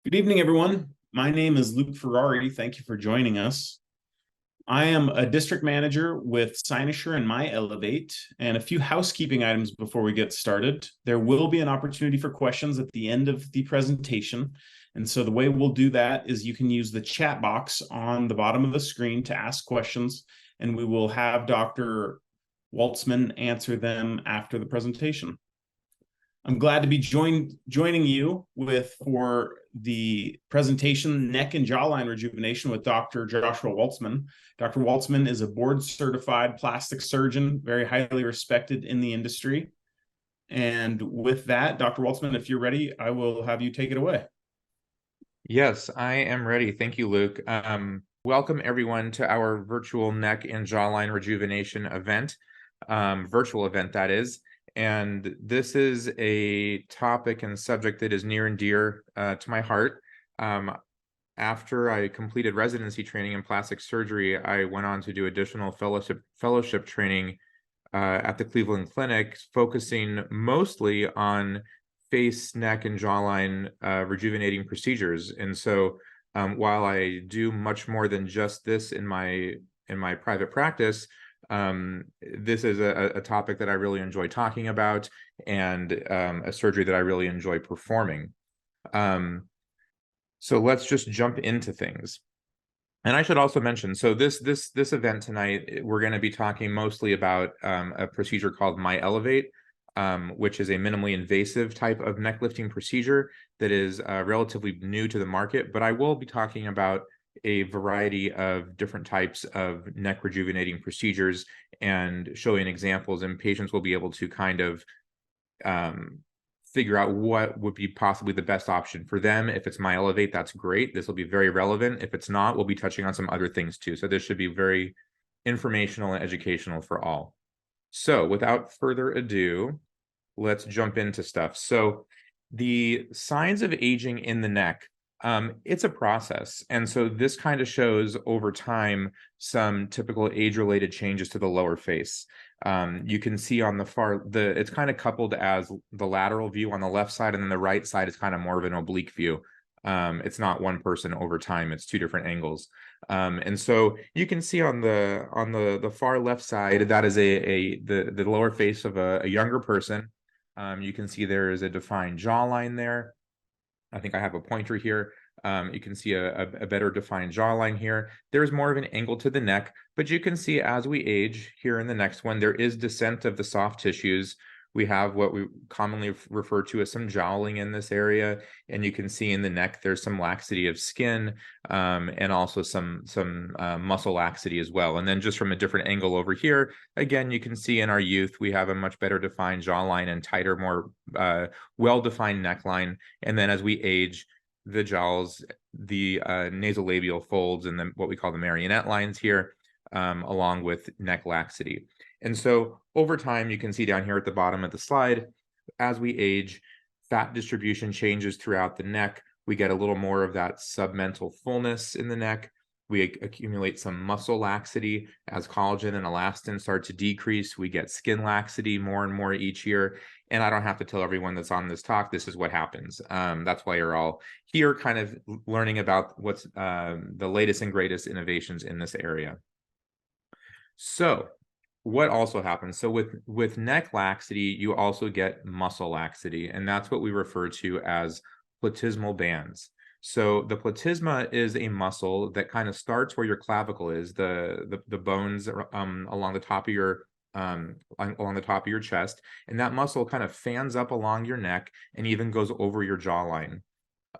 Good evening, everyone. My name is Luke Ferrari. Thank you for joining us. I am a district manager with Cynosure and MyEllevate, and a few housekeeping items before we get started. There will be an opportunity for questions at the end of the presentation. And so the way we'll do that is you can use the chat box on the bottom of the screen to ask questions, and we will have Dr. Waltzman answer them after the presentation. I'm glad to be joining you for the presentation, Neck and Jawline Rejuvenation with Dr. Joshua Waltzman. Dr. Waltzman is a board-certified plastic surgeon, very highly respected in the industry. And with that, Dr. Waltzman, if you're ready, I will have you take it away. Yes, I am ready. Thank you, Luke. Welcome everyone to our virtual neck and jawline rejuvenation event, virtual event that is. And this is a topic and subject that is near and dear to my heart. After I completed residency training in plastic surgery, I went on to do additional fellowship training at the Cleveland Clinic, focusing mostly on face, neck, and jawline rejuvenating procedures. And so while I do much more than just this in my private practice, this is a topic that I really enjoy talking about, and a surgery that I really enjoy performing. So let's just jump into things. And I should also mention, so this event tonight, we're going to be talking mostly about a procedure called MyEllevate, which is a minimally invasive type of neck lifting procedure that is relatively new to the market. But I will be talking about a variety of different types of neck rejuvenating procedures and showing examples, and patients will be able to kind of figure out what would be possibly the best option for them. If it's MyEllevate, that's great. This will be very relevant. If it's not, we'll be touching on some other things too. So this should be very informational and educational for all. So without further ado, let's jump into stuff. So the signs of aging in the neck, it's a process. And so this kind of shows over time some typical age-related changes to the lower face. You can see on the it's kind of coupled as the lateral view on the left side, and then the right side is kind of more of an oblique view. It's not one person over time, it's two different angles. And so you can see on the far left side, that is the lower face of a younger person. You can see there is a defined jawline there. I think I have a pointer here. You can see a better defined jawline here. There's more of an angle to the neck, but you can see as we age here in the next one, there is descent of the soft tissues. We have what we commonly refer to as some jowling in this area, and you can see in the neck there's some laxity of skin, and also some muscle laxity as well. And then just from a different angle over here, again, you can see in our youth we have a much better defined jawline and tighter, more well-defined neckline. And then as we age, the jowls, the nasolabial folds, and then what we call the marionette lines here, along with neck laxity. And so over time, you can see down here at the bottom of the slide, as we age, fat distribution changes throughout the neck. We get a little more of that submental fullness in the neck. We accumulate some muscle laxity as collagen and elastin start to decrease. We get skin laxity more and more each year. And I don't have to tell everyone that's on this talk, this is what happens. That's why you're all here kind of learning about what's the latest and greatest innovations in this area. So what also happens? So with neck laxity, you also get muscle laxity, and that's what we refer to as platysmal bands. So the platysma is a muscle that kind of starts where your clavicle is, the bones along the top of your chest, and that muscle kind of fans up along your neck and even goes over your jawline.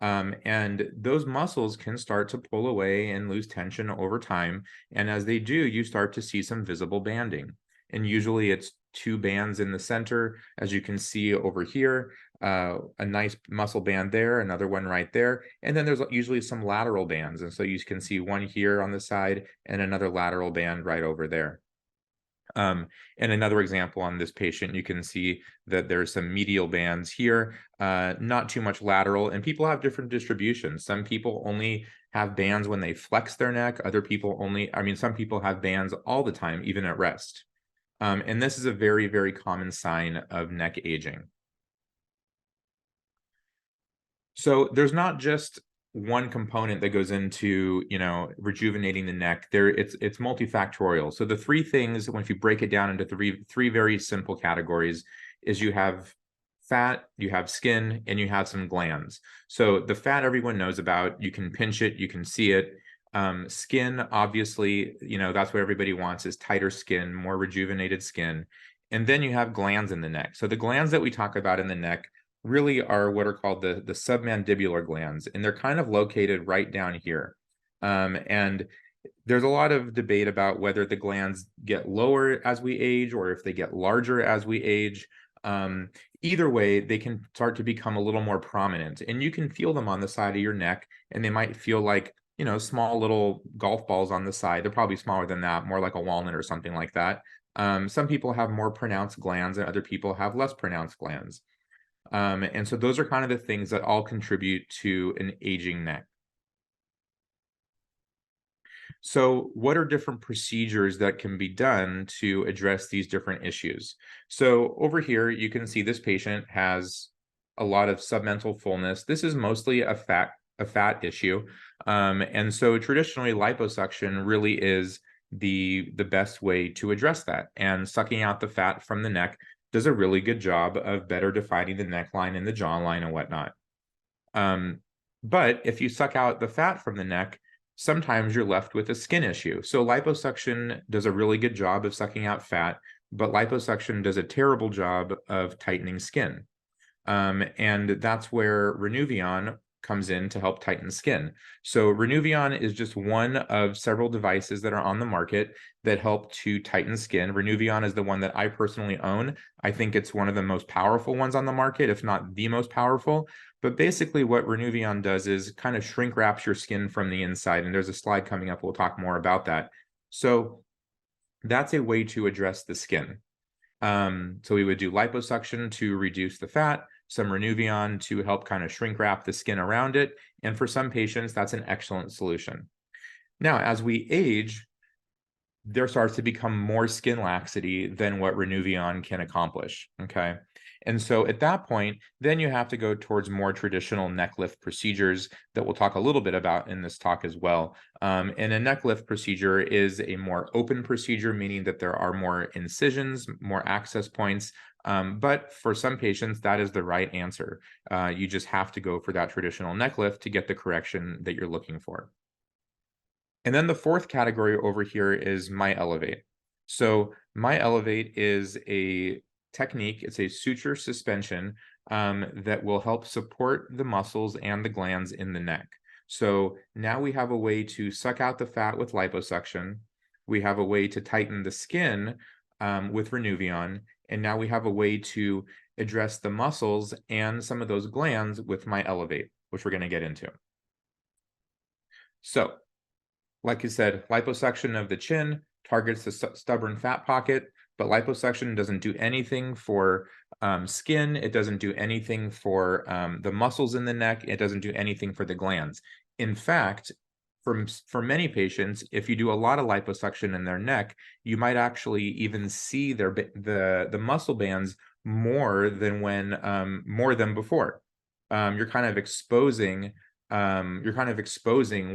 And those muscles can start to pull away and lose tension over time. And as they do, you start to see some visible banding. And usually it's two bands in the center, as you can see over here, a nice muscle band there, another one right there. And then there's usually some lateral bands. And so you can see one here on the side and another lateral band right over there. And another example on this patient, you can see that there's some medial bands here, not too much lateral, and people have different distributions. Some people only have bands when they flex their neck. Other people some people have bands all the time, even at rest. And this is a very, very common sign of neck aging. So there's not just one component that goes into, you know, rejuvenating the neck. It's multifactorial. So the three things, once you break it down into three very simple categories, is you have fat, you have skin, and you have some glands. So the fat everyone knows about, you can pinch it, you can see it. Skin, obviously, you know, that's what everybody wants, is tighter skin, more rejuvenated skin. And then you have glands in the neck. So the glands that we talk about in the neck really are what are called the submandibular glands, and they're kind of located right down here. And there's a lot of debate about whether the glands get lower as we age or if they get larger as we age. Either way, they can start to become a little more prominent, and you can feel them on the side of your neck, and they might feel like, you know, small little golf balls on the side. They're probably smaller than that, more like a walnut or something like that. Some people have more pronounced glands and other people have less pronounced glands. And so those are kind of the things that all contribute to an aging neck. So what are different procedures that can be done to address these different issues? So over here, you can see this patient has a lot of submental fullness. This is mostly a fat issue. And so traditionally, liposuction really is the best way to address that. And sucking out the fat from the neck does a really good job of better defining the neckline and the jawline and whatnot. But if you suck out the fat from the neck, sometimes you're left with a skin issue. So liposuction does a really good job of sucking out fat, but liposuction does a terrible job of tightening skin. And that's where Renuvion comes in to help tighten skin. So Renuvion is just one of several devices that are on the market that help to tighten skin. Renuvion is the one that I personally own. I think it's one of the most powerful ones on the market, if not the most powerful. But basically what Renuvion does is kind of shrink wraps your skin from the inside. And there's a slide coming up, we'll talk more about that. So that's a way to address the skin. So we would do liposuction to reduce the fat, some Renuvion to help kind of shrink wrap the skin around it. And for some patients, that's an excellent solution. Now, as we age, there starts to become more skin laxity than what Renuvion can accomplish, okay? And so at that point, then you have to go towards more traditional neck lift procedures that we'll talk a little bit about in this talk as well. And a neck lift procedure is a more open procedure, meaning that there are more incisions, more access points. But for some patients, that is the right answer. You just have to go for that traditional neck lift to get the correction that you're looking for. And then the fourth category over here is MyEllevate. So MyEllevate is a technique, it's a suture suspension that will help support the muscles and the glands in the neck. So now we have a way to suck out the fat with liposuction. We have a way to tighten the skin with Renuvion. And now we have a way to address the muscles and some of those glands with MyEllevate, which we're going to get into. So, like you said, liposuction of the chin targets the stubborn fat pocket, but liposuction doesn't do anything for skin. It doesn't do anything for the muscles in the neck. It doesn't do anything for the glands. In fact, for many patients, if you do a lot of liposuction in their neck, you might actually even see the muscle bands more than before. You're kind of exposing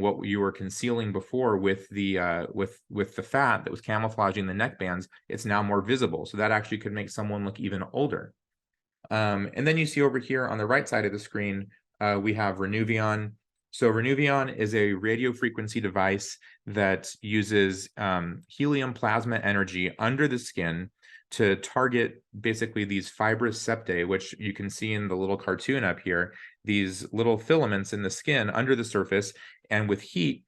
what you were concealing before with the with the fat that was camouflaging the neck bands. It's now more visible, so that actually could make someone look even older. And then you see over here on the right side of the screen, we have Renuvion. So Renuvion is a radio frequency device that uses helium plasma energy under the skin to target basically these fibrous septae, which you can see in the little cartoon up here, these little filaments in the skin under the surface, and with heat,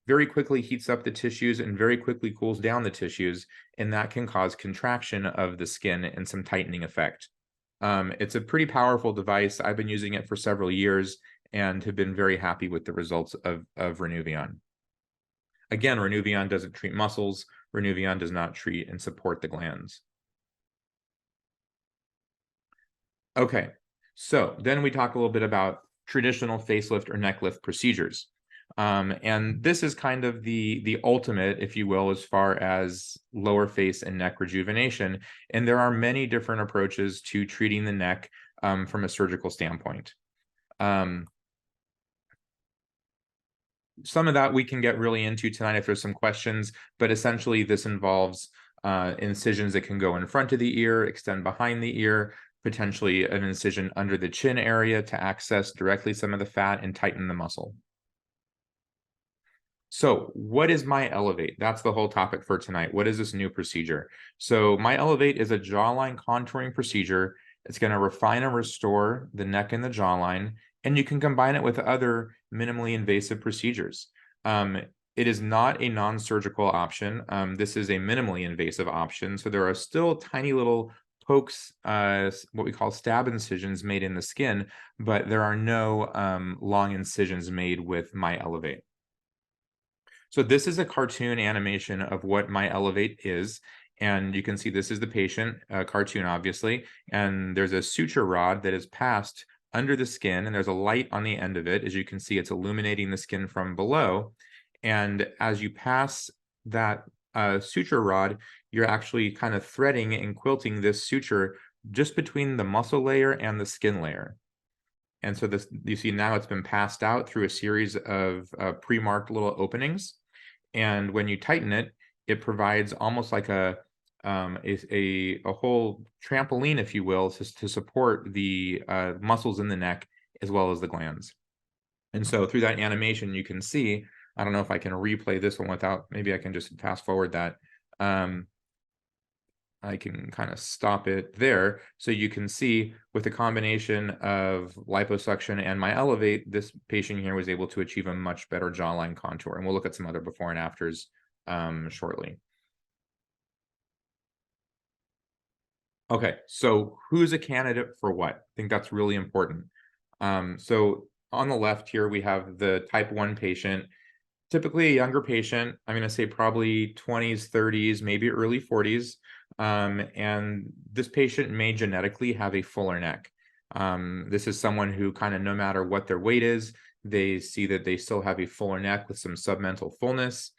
very quickly heats up the tissues and very quickly cools down the tissues, and that can cause contraction of the skin and some tightening effect. It's a pretty powerful device. I've been using it for several years and have been very happy with the results of Renuvion. Again, Renuvion doesn't treat muscles. Renuvion does not treat and support the glands. Okay, so then we talk a little bit about traditional facelift or neck lift procedures. And this is kind of the ultimate, if you will, as far as lower face and neck rejuvenation. And there are many different approaches to treating the neck from a surgical standpoint. some of that we can get really into tonight if there's some questions, but essentially this involves incisions that can go in front of the ear, extend behind the ear, potentially an incision under the chin area to access directly some of the fat and tighten the muscle. So what is MyEllevate? That's the whole topic for tonight. What is this new procedure? So MyEllevate is a jawline contouring procedure. It's going to refine and restore the neck and the jawline, and you can combine it with other minimally invasive procedures. It is not a non-surgical option. This is a minimally invasive option. So there are still tiny little pokes, what we call stab incisions made in the skin, but there are no long incisions made with MyEllevate. So this is a cartoon animation of what MyEllevate is. And you can see this is the patient, cartoon obviously, and there's a suture rod that is passed under the skin, and there's a light on the end of it. As you can see, it's illuminating the skin from below. And as you pass that suture rod, you're actually kind of threading and quilting this suture just between the muscle layer and the skin layer. And so this, you see now it's been passed out through a series of pre-marked little openings. And when you tighten it, it provides almost like a whole trampoline, if you will, to support the muscles in the neck as well as the glands. And so through that animation, you can see, I don't know if I can replay this one without, maybe I can just fast forward that. I can kind of stop it there. So you can see with the combination of liposuction and MyEllevate, this patient here was able to achieve a much better jawline contour. And we'll look at some other before and afters shortly. Okay, so who's a candidate for what? I think that's really important. So on the left here, we have the type 1 patient, typically a younger patient. I'm going to say probably 20s, 30s, maybe early 40s. And this patient may genetically have a fuller neck. This is someone who kind of, no matter what their weight is, they see that they still have a fuller neck with some submental fullness.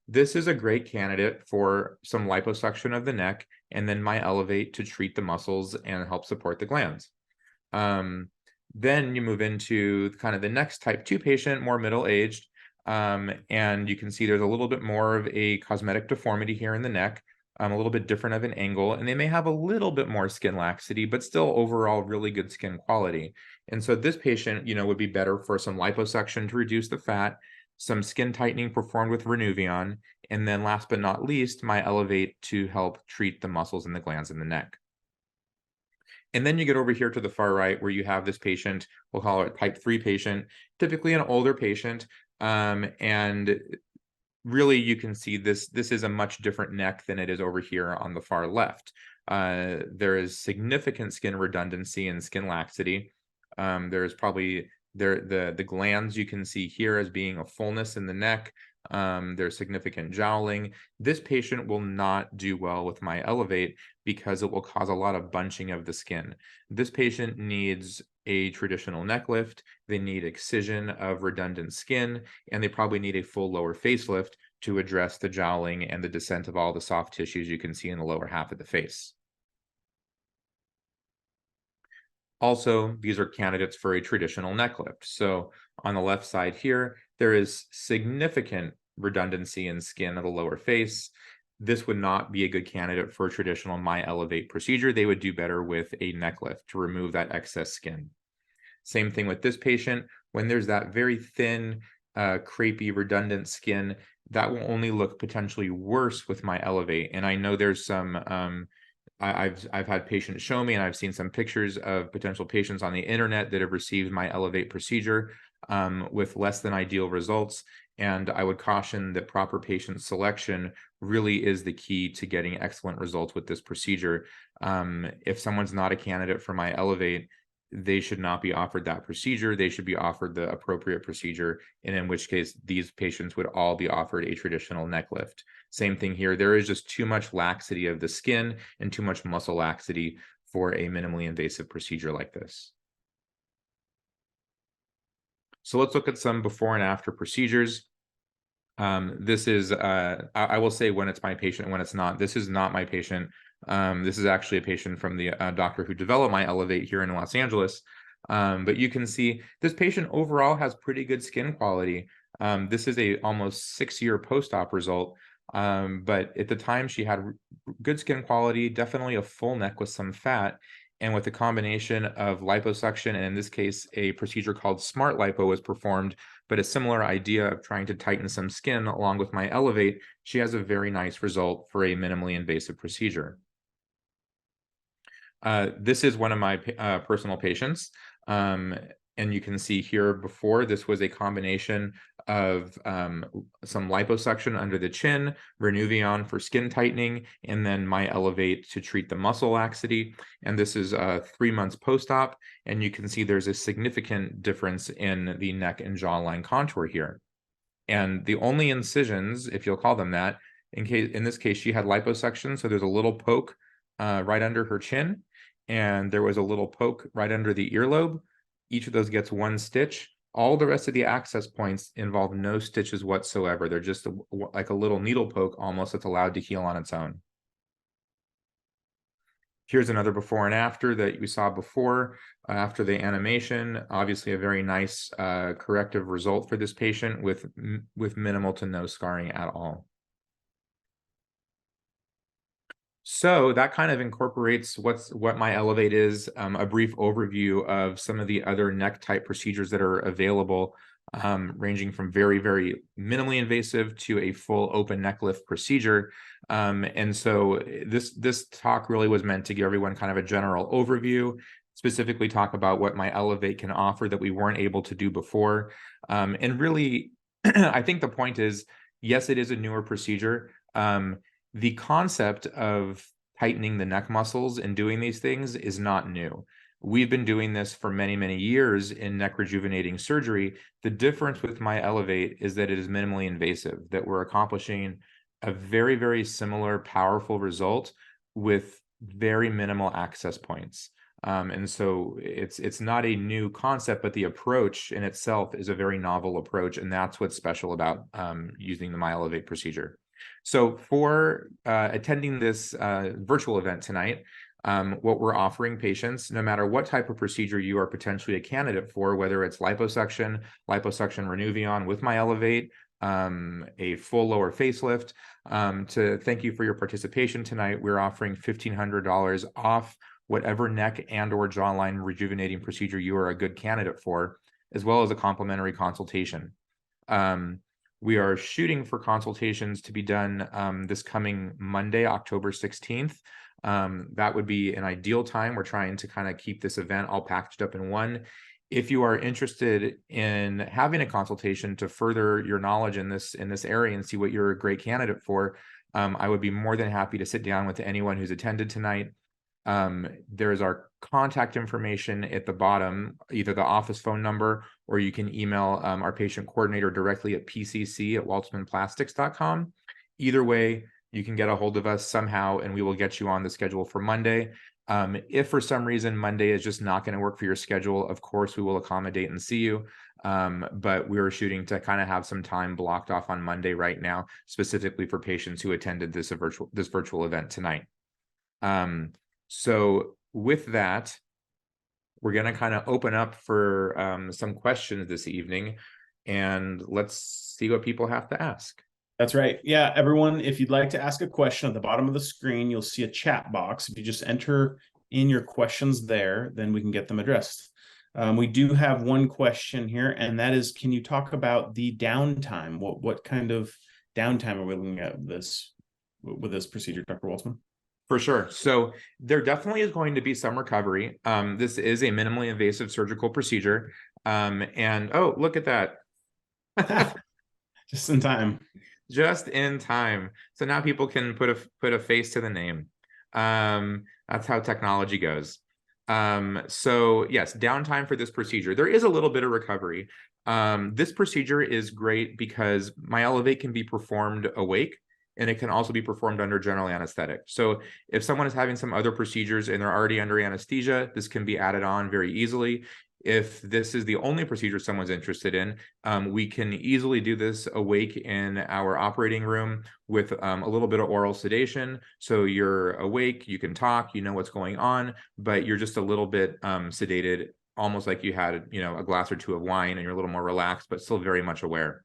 This is a great candidate for some liposuction of the neck and then MyEllevate to treat the muscles and help support the glands. Then you move into kind of the next type 2 patient, more middle-aged, and you can see there's a little bit more of a cosmetic deformity here in the neck, a little bit different of an angle, and they may have a little bit more skin laxity, but still overall really good skin quality. And so this patient, you know, would be better for some liposuction to reduce the fat, some skin tightening performed with Renuvion, and then last but not least, MyEllevate to help treat the muscles and the glands in the neck. And then you get over here to the far right where you have this patient, we'll call it type 3 patient, typically an older patient, and really you can see this is a much different neck than it is over here on the far left. There is significant skin redundancy and skin laxity. There's probably the glands you can see here as being a fullness in the neck. There's significant jowling. This patient will not do well with MyEllevate because it will cause a lot of bunching of the skin. This patient needs a traditional neck lift, they need excision of redundant skin, and they probably need a full lower facelift to address the jowling and the descent of all the soft tissues you can see in the lower half of the face. Also, these are candidates for a traditional neck lift. So on the left side here, there is significant redundancy in skin of the lower face. This would not be a good candidate for a traditional MyEllevate procedure. They would do better with a neck lift to remove that excess skin. Same thing with this patient. When there's that very thin, crepey, redundant skin, that will only look potentially worse with MyEllevate. And I know there's some I've had patients show me, and I've seen some pictures of potential patients on the internet that have received MyEllevate procedure with less than ideal results. And I would caution that proper patient selection really is the key to getting excellent results with this procedure. If someone's not a candidate for MyEllevate, they should not be offered that procedure. They should be offered the appropriate procedure, and in which case these patients would all be offered a traditional neck lift. Same thing here. There is just too much laxity of the skin and too much muscle laxity for a minimally invasive procedure like this. So let's look at some before and after procedures. This is, I will say when it's my patient and when it's not. This is not my patient. This is actually a patient from the doctor who developed MyEllevate here in Los Angeles. But you can see this patient overall has pretty good skin quality. This is a almost 6-year post-op result, but at the time she had good skin quality, definitely a full neck with some fat, and with a combination of liposuction, and in this case, a procedure called Smart Lipo was performed, but a similar idea of trying to tighten some skin along with MyEllevate, she has a very nice result for a minimally invasive procedure. This is one of my personal patients. And you can see here before, this was a combination of some liposuction under the chin, Renuvion for skin tightening, and then MyEllevate to treat the muscle laxity. And this is 3 months post-op, and you can see there's a significant difference in the neck and jawline contour here. And the only incisions, if you'll call them that, in this case, she had liposuction, so there's a little poke right under her chin, and there was a little poke right under the earlobe. Each of those gets 1 stitch. All the rest of the access points involve no stitches whatsoever. They're just like a little needle poke almost that's allowed to heal on its own. Here's another before and after that we saw before, after the animation. Obviously a very nice corrective result for this patient with minimal to no scarring at all. So that kind of incorporates what MyEllevate is, a brief overview of some of the other neck type procedures that are available, ranging from very, very minimally invasive to a full open neck lift procedure. And so this talk really was meant to give everyone kind of a general overview, specifically talk about what MyEllevate can offer that we weren't able to do before. And really, I think the point is, yes, it is a newer procedure. The concept of tightening the neck muscles and doing these things is not new. We've been doing this for many, many years in neck rejuvenating surgery. The difference with MyEllevate is that it is minimally invasive, that we're accomplishing a very, very similar, powerful result with very minimal access points. And so it's not a new concept, but the approach in itself is a very novel approach, and that's what's special about using the MyEllevate procedure. So for attending this virtual event tonight, what we're offering patients, no matter what type of procedure you are potentially a candidate for, whether it's liposuction Renuvion with MyEllevate, a full lower facelift, to thank you for your participation tonight, we're offering $1,500 off whatever neck and or jawline rejuvenating procedure you are a good candidate for, as well as a complimentary consultation. We are shooting for consultations to be done this coming Monday, October 16th. That would be an ideal time. We're trying to kind of keep this event all packaged up in one. If you are interested in having a consultation to further your knowledge in this area and see what you're a great candidate for, I would be more than happy to sit down with anyone who's attended tonight. There's our contact information at the bottom, either the office phone number, or you can email our patient coordinator directly at pcc@waltzmanplastics.com. Either way, you can get a hold of us somehow, and we will get you on the schedule for Monday. If for some reason Monday is just not going to work for your schedule, of course, we will accommodate and see you. But we were shooting to kind of have some time blocked off on Monday right now, specifically for patients who attended this virtual event tonight. So with that, we're going to kind of open up for some questions this evening, and let's see what people have to ask. That's right. Yeah, everyone, if you'd like to ask a question at the bottom of the screen, you'll see a chat box. If you just enter in your questions there, then we can get them addressed. We do have one question here, and that is, can you talk about the downtime? What kind of downtime are we looking at with this procedure, Dr. Waltzman? For sure. So there definitely is going to be some recovery. This is a minimally invasive surgical procedure. And oh, look at that. Just in time. Just in time. So now people can put a face to the name. That's how technology goes. So yes, downtime for this procedure. There is a little bit of recovery. This procedure is great because MyEllevate can be performed awake, and it can also be performed under general anesthetic. So if someone is having some other procedures and they're already under anesthesia, this can be added on very easily. If this is the only procedure someone's interested in, we can easily do this awake in our operating room with a little bit of oral sedation. So you're awake, you can talk, you know what's going on, but you're just a little bit sedated, almost like you had, a glass or two of wine, and you're a little more relaxed, but still very much aware.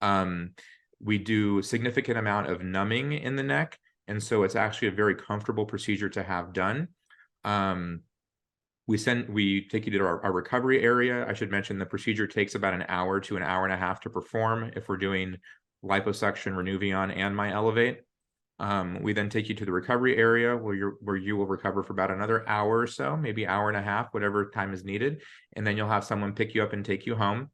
We do significant amount of numbing in the neck, and so it's actually a very comfortable procedure to have done. We take you to our recovery area. I should mention the procedure takes about an hour to an hour and a half to perform if we're doing liposuction, Renuvion, and myEllevate. We then take you to the recovery area where you will recover for about another hour or so, maybe hour and a half, whatever time is needed, and then you'll have someone pick you up and take you home.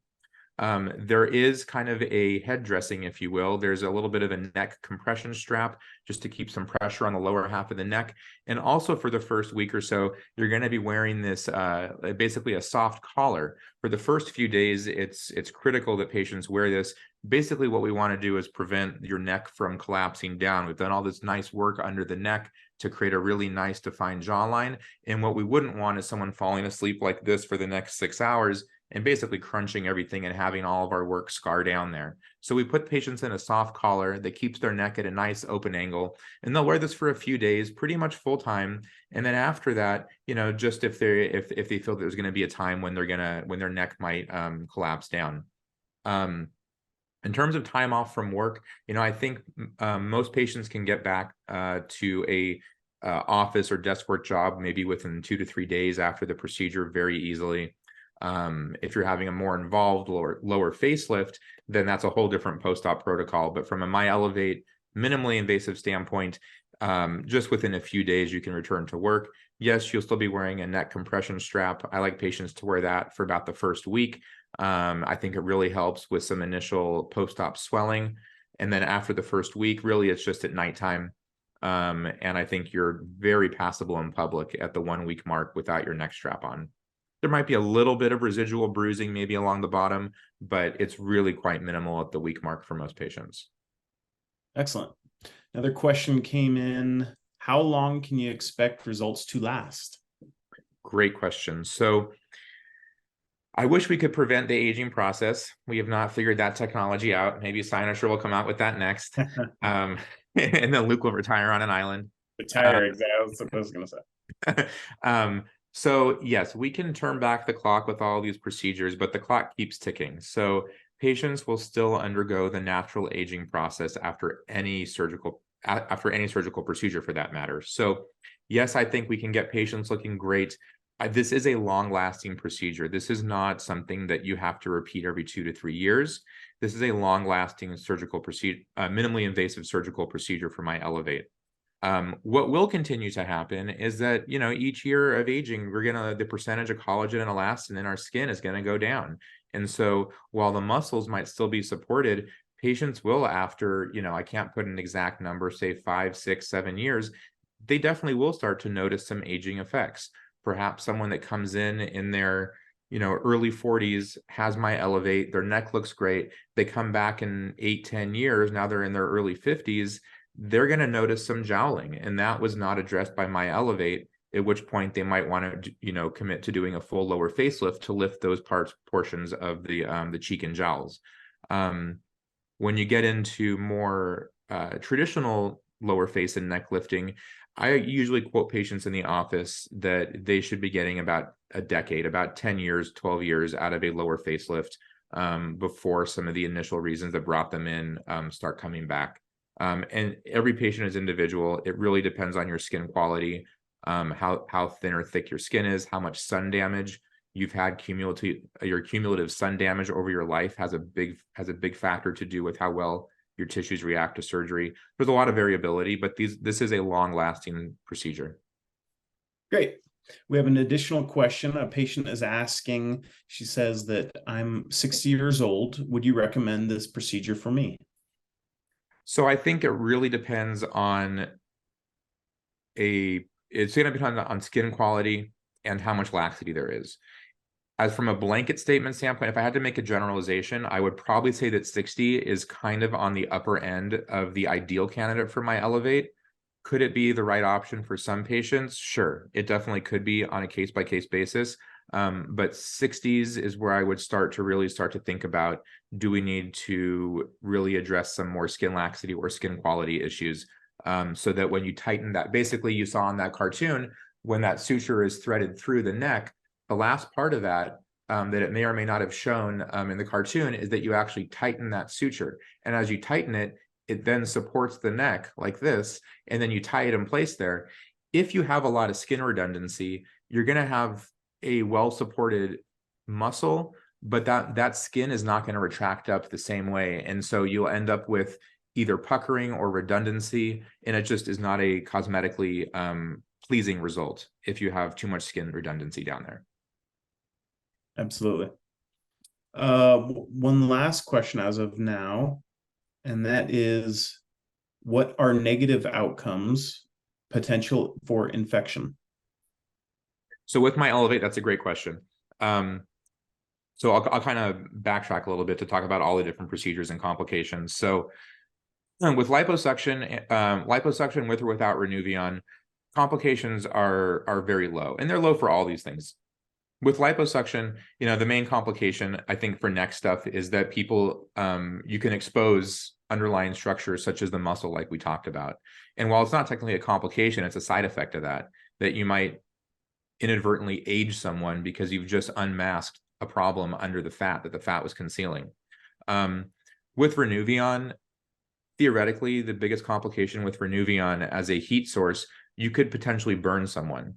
There is kind of a head dressing, if you will. There's a little bit of a neck compression strap just to keep some pressure on the lower half of the neck. And also for the first week or so, you're going to be wearing this basically a soft collar. For the first few days, it's critical that patients wear this. Basically, what we want to do is prevent your neck from collapsing down. We've done all this nice work under the neck to create a really nice defined jawline. And what we wouldn't want is someone falling asleep like this for the next 6 hours and basically crunching everything and having all of our work scar down there. So we put patients in a soft collar that keeps their neck at a nice open angle, and they'll wear this for a few days, pretty much full time. And then after that, just if they feel there's going to be a time when their neck might collapse down. In terms of time off from work, I think most patients can get back to a office or desk work job maybe within 2 to 3 days after the procedure very easily. If you're having a more involved lower facelift, then that's a whole different post-op protocol. But from a myEllevate minimally invasive standpoint, just within a few days, you can return to work. Yes, you'll still be wearing a neck compression strap. I like patients to wear that for about the first week. I think it really helps with some initial post-op swelling. And then after the first week, really, it's just at nighttime. And I think you're very passable in public at the 1 week mark without your neck strap on. There might be a little bit of residual bruising maybe along the bottom, but it's really quite minimal at the week mark for most patients. Excellent. Another question came in. How long can you expect results to last? Great question. So I wish we could prevent the aging process. We have not figured that technology out. Maybe Cynosure will come out with that next. And then Luke will retire on an island. Retire, exactly. That's what I was going to say. So yes, we can turn back the clock with all these procedures, but the clock keeps ticking. So patients will still undergo the natural aging process after any surgical procedure for that matter. So yes, I think we can get patients looking great. This is a long-lasting procedure. This is not something that you have to repeat every 2 to 3 years. This is a long-lasting surgical procedure, minimally invasive surgical procedure for myEllevate. What will continue to happen is that, each year of aging, the percentage of collagen and elastin in our skin is going to go down. And so while the muscles might still be supported, patients will, after, I can't put an exact number, say 5, 6, 7 years, they definitely will start to notice some aging effects. Perhaps someone that comes in their, early 40s has myEllevate, their neck looks great. They come back in 8, 10 years, now they're in their early 50s, they're going to notice some jowling, and that was not addressed by myEllevate, at which point they might want to, commit to doing a full lower facelift to lift those portions of the cheek and jowls. When you get into more traditional lower face and neck lifting, I usually quote patients in the office that they should be getting about a decade, about 10 years, 12 years out of a lower facelift before some of the initial reasons that brought them in start coming back. And every patient is individual. It really depends on your skin quality, how thin or thick your skin is, how much sun damage you've had. Your cumulative sun damage over your life has a big factor to do with how well your tissues react to surgery. There's a lot of variability, but this is a long-lasting procedure. Great. We have an additional question. A patient is asking, she says that I'm 60 years old. Would you recommend this procedure for me? So I think it really depends on it's going to depend on skin quality and how much laxity there is. As from a blanket statement standpoint, if I had to make a generalization, I would probably say that 60 is kind of on the upper end of the ideal candidate for myEllevate. Could it be the right option for some patients? Sure, it definitely could be on a case-by-case basis. But 60s is where I would start to think about, do we need to really address some more skin laxity or skin quality issues, so that when you tighten that, basically you saw in that cartoon, when that suture is threaded through the neck, the last part of that that it may or may not have shown in the cartoon is that you actually tighten that suture. And as you tighten it, it then supports the neck like this, and then you tie it in place there. If you have a lot of skin redundancy, you're going to have a well-supported muscle, but that skin is not going to retract up the same way. And so you'll end up with either puckering or redundancy, and it just is not a cosmetically pleasing result if you have too much skin redundancy down there. Absolutely. One last question as of now, and that is, what are negative outcomes potential for infection? So with MyEllevate, that's a great question. So I'll kind of backtrack a little bit to talk about all the different procedures and complications. So with liposuction with or without Renuvion, complications are very low, and they're low for all these things. With liposuction, the main complication, I think, for neck stuff is that people, you can expose underlying structures such as the muscle, like we talked about. And while it's not technically a complication, it's a side effect of that you might inadvertently age someone because you've just unmasked a problem under the fat that the fat was concealing. With Renuvion, theoretically, the biggest complication with Renuvion as a heat source, you could potentially burn someone.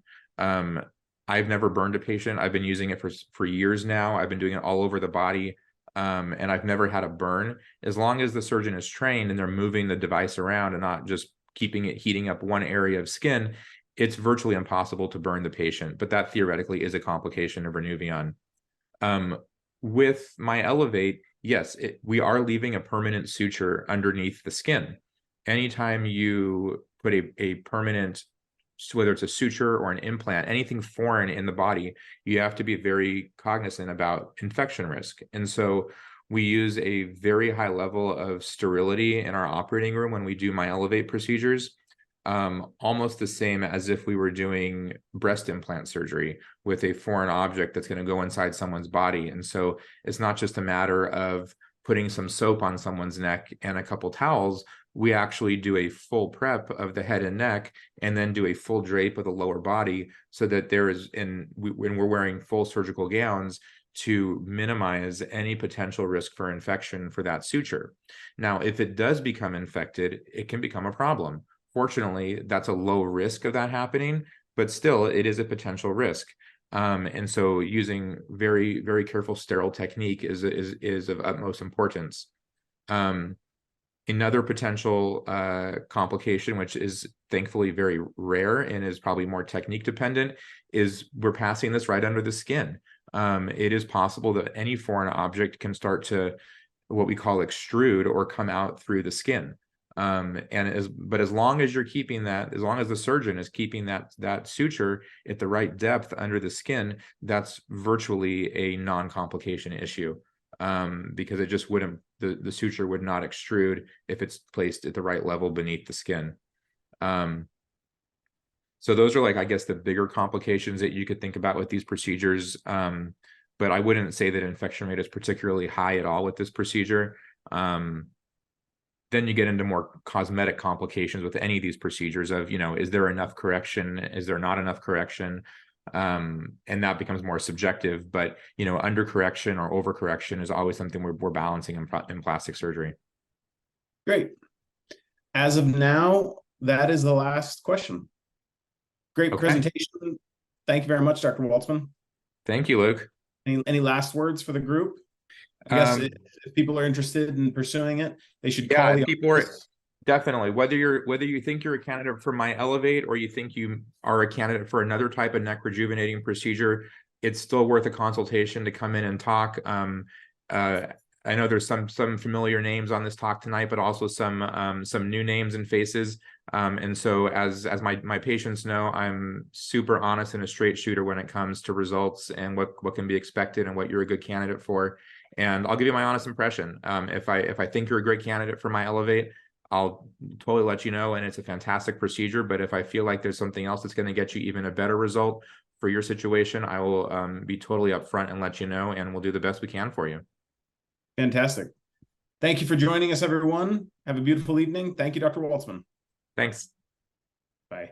I've never burned a patient. I've been using it for years now. I've been doing it all over the body, and I've never had a burn. As long as the surgeon is trained and they're moving the device around and not just keeping it heating up one area of skin, it's virtually impossible to burn the patient. But that theoretically is a complication of Renuvion. With MyEllevate, yes, we are leaving a permanent suture underneath the skin. Anytime you put a permanent, whether it's a suture or an implant, anything foreign in the body, you have to be very cognizant about infection risk. And so we use a very high level of sterility in our operating room when we do MyEllevate procedures, almost the same as if we were doing breast implant surgery with a foreign object that's going to go inside someone's body. And so it's not just a matter of putting some soap on someone's neck and a couple towels. We actually do a full prep of the head and neck, and then do a full drape of the lower body, so that there is, when we're wearing full surgical gowns, to minimize any potential risk for infection for that suture. Now, if it does become infected, it can become a problem. Fortunately, that's a low risk of that happening, but still, it is a potential risk. And so using very, very careful sterile technique is of utmost importance. Another potential complication, which is thankfully very rare and is probably more technique dependent, is we're passing this right under the skin. It is possible that any foreign object can start to what we call extrude or come out through the skin. But as long as you're keeping that, as long as the surgeon is keeping that suture at the right depth under the skin, that's virtually a non-complication issue. Because it just wouldn't, the suture would not extrude if it's placed at the right level beneath the skin. So those are, like, I guess, the bigger complications that you could think about with these procedures. But I wouldn't say that infection rate is particularly high at all with this procedure. Then you get into more cosmetic complications with any of these procedures of, is there enough correction? Is there not enough correction? And that becomes more subjective, but, under correction or over correction is always something we're balancing in plastic surgery. Great. As of now, that is the last question. Great presentation. Thank you very much, Dr. Waltzman. Thank you, Luke. Any last words for the group? I guess if people are interested in pursuing it, they should call the office. Definitely. Whether you think you're a candidate for MyEllevate or you think you are a candidate for another type of neck rejuvenating procedure, it's still worth a consultation to come in and talk. I know there's some familiar names on this talk tonight, but also some new names and faces. And so as my patients know, I'm super honest and a straight shooter when it comes to results and what can be expected and what you're a good candidate for. And I'll give you my honest impression. If I think you're a great candidate for MyEllevate, I'll totally let you know, and it's a fantastic procedure. But if I feel like there's something else that's going to get you even a better result for your situation, I will be totally upfront and let you know, and we'll do the best we can for you. Fantastic. Thank you for joining us, everyone. Have a beautiful evening. Thank you, Dr. Waltzman. Thanks. Bye.